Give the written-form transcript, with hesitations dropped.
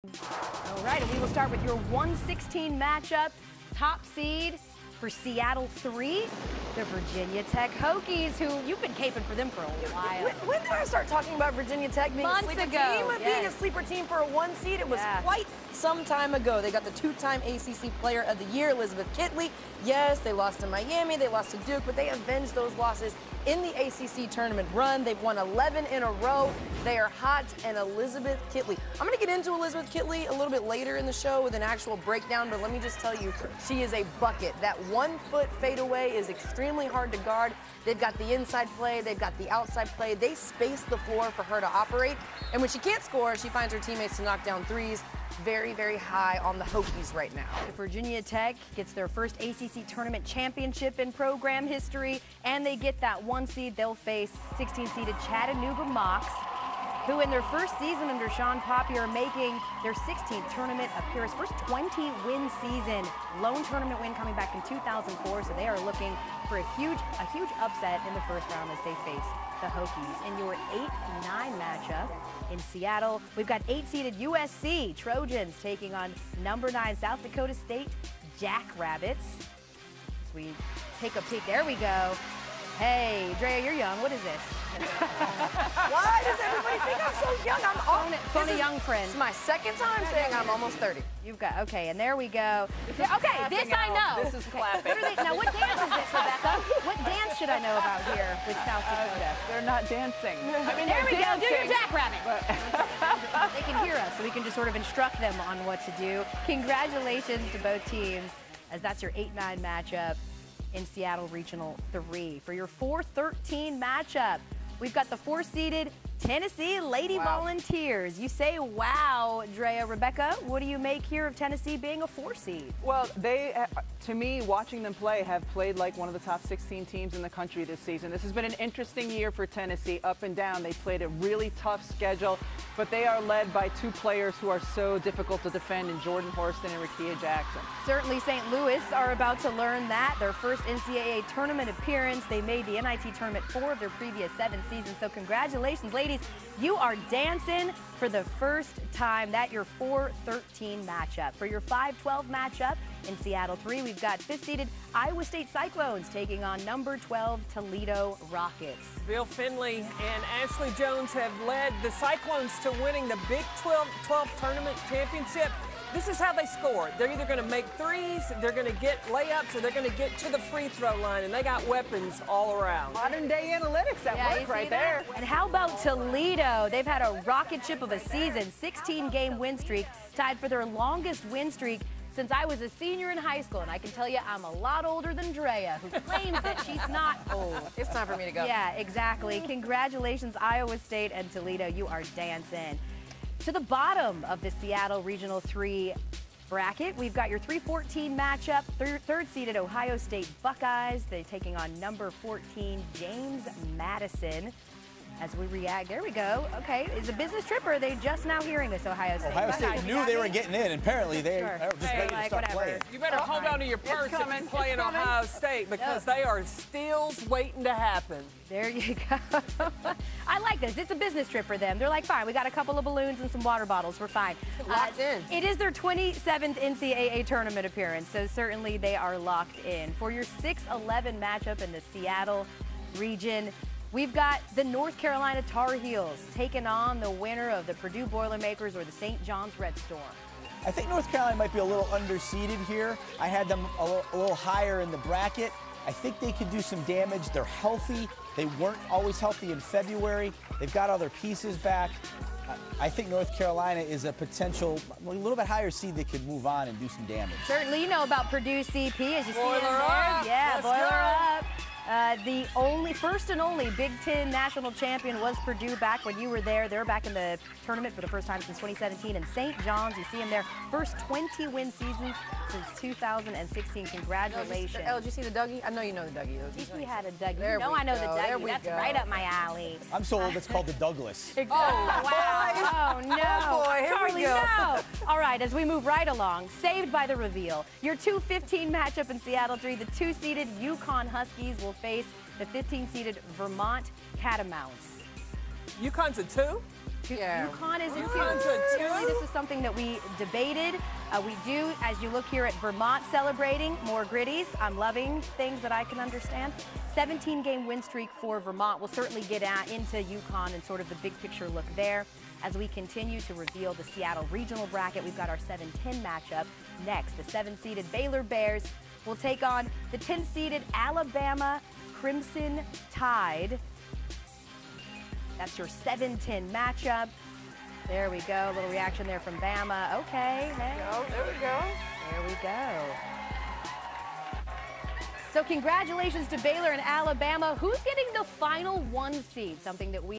All right, and we will start with your 1/16 matchup. Top seed for Seattle 3, the Virginia Tech Hokies, who you've been caping for them for a while. When did I start talking about Virginia Tech being Months a sleeper ago, team? Being a sleeper team for a 1 seed, it was quite some time ago. They got the 2-time ACC Player of the Year, Elizabeth Kitley. Yes, they lost to Miami, they lost to Duke, but they avenged those losses in the ACC tournament run. They've won 11 in a row. They are hot, and Elizabeth Kitley. I'm going to get into Elizabeth Kitley a little bit later in the show with an actual breakdown, but let me just tell you, she is a bucket. That 1-foot fadeaway is extremely hard to guard. They've got the inside play, they've got the outside play. They space the floor for her to operate, and when she can't score, she finds her teammates to knock down threes. Very, very high on the Hokies right now. Virginia Tech gets their first ACC tournament championship in program history, and they get that 1 seed. They'll face 16-seeded Chattanooga Mocs, who in their first season under Sean Poppy are making their 16th tournament appearance, first 20-win season, lone tournament win coming back in 2004, so they are looking for a huge upset in the first round as they face the Hokies. In your 8-9 matchup in Seattle, we've got 8-seeded USC Trojans taking on number 9 South Dakota State Jackrabbits. As we take a peek, there we go. Hey, Drea, you're young. What is this? Why does everybody think I'm so young? Phone a young friend. It's my second time saying I'm almost 30. You've got, okay, and there we go. Okay, this I know. This is clapping. Now, what dance is this, Rebecca? What dance should I know about here with South Dakota? They're not dancing. I mean, there we go. Do your jackrabbit. But they can hear us, so we can just sort of instruct them on what to do. Congratulations to both teams, as that's your 8-9 matchup in Seattle Regional 3. For your 4-13 matchup, we've got the 4-seeded Tennessee Lady Volunteers. You say, wow, Drea. Rebecca, what do you make here of Tennessee being a 4-seed? well, they, to me, watching them play, have played like one of the top 16 teams in the country this season. This has been an interesting year for Tennessee, up and down. They played a really tough schedule, but they are led by 2 players who are so difficult to defend in Jordan Horston and Rakia Jackson. Certainly St. Louis are about to learn that. Their first NCAA tournament appearance. They made the NIT tournament 4 of their previous 7 seasons. So congratulations, ladies. You are dancing for the first time. That's your 4-13 matchup. For your 5-12 matchup in Seattle 3, we've got 5th-seeded Iowa State Cyclones taking on number 12 Toledo Rockets. Bill Finley and Ashley Jones have led the Cyclones to winning the Big 12 Tournament Championship. This is how they score. They're either going to make threes, they're going to get layups, or they're going to get to the free throw line, and they got weapons all around. Modern day analytics at work right there. And how about Toledo? They've had a rocket ship of a season, 16-game win streak, tied for their longest win streak since I was a senior in high school. And I can tell you I'm a lot older than Drea, who claims that she's not old. It's time for me to go. Yeah, exactly. Congratulations, Iowa State and Toledo. You are dancing. To the bottom of the Seattle Regional 3 bracket, we've got your 3-14 matchup, 3rd-seeded Ohio State Buckeyes. They're taking on number 14 James Madison. As we react, there we go. Okay, it's a business trip, or are they just now hearing this, Ohio State? Ohio State knew they were getting in, and apparently they were just ready to start playing. You better hold on to your purse if you're playing Ohio State, because they are steals waiting to happen. There you go. I like this. It's a business trip for them. They're like, fine, we got a couple of balloons and some water bottles. We're fine. Locked in. It is their 27th NCAA tournament appearance, so certainly they are locked in. For your 6-11 matchup in the Seattle region, we've got the North Carolina Tar Heels taking on the winner of the Purdue Boilermakers or the St. John's Red Storm. I think North Carolina might be a little underseeded here. I had them a little higher in the bracket. I think they could do some damage. They're healthy. They weren't always healthy in February. They've got other pieces back. I think North Carolina is a potential, a little bit higher seed that could move on and do some damage. Certainly, you know about Purdue CP, as you see it in there. Up. Yeah, Let's boiler go. up. The first and only Big Ten national champion was Purdue back when you were there. They're back in the tournament for the first time since 2017. And St. John's, you see them there, first 20-win seasons since 2016. Congratulations. Oh, did you see the Dougie? I know you know the Dougie. We had a Dougie. There You know we I know go. the Dougie. There we That's go. right up my alley. I'm so old, it's called the Douglas. Oh, wow. Oh, no. Oh, boy, here we Charlie, go. no. All right, as we move right along, saved by the reveal. Your 2-15 matchup in Seattle 3, the 2-seeded Yukon Huskies will face the 15-seeded Vermont Catamounts. UConn's a 2? Yeah. UConn is a 2. UConn's a 2? Clearly, this is something that we debated. We do, as you look here at Vermont celebrating more gritties. I'm loving things that I can understand. 17-game win streak for Vermont. We'll certainly get into UConn and sort of the big picture look there. As we continue to reveal the Seattle regional bracket, we've got our 7-10 matchup next. The 7-seeded Baylor Bears will take on the 10-seeded Alabama Crimson Tide. That's your 7-10 matchup. There we go. A little reaction there from Bama. Okay. Hey. There we go. There we go. So congratulations to Baylor and Alabama. Who's getting the final 1 seed? Something that we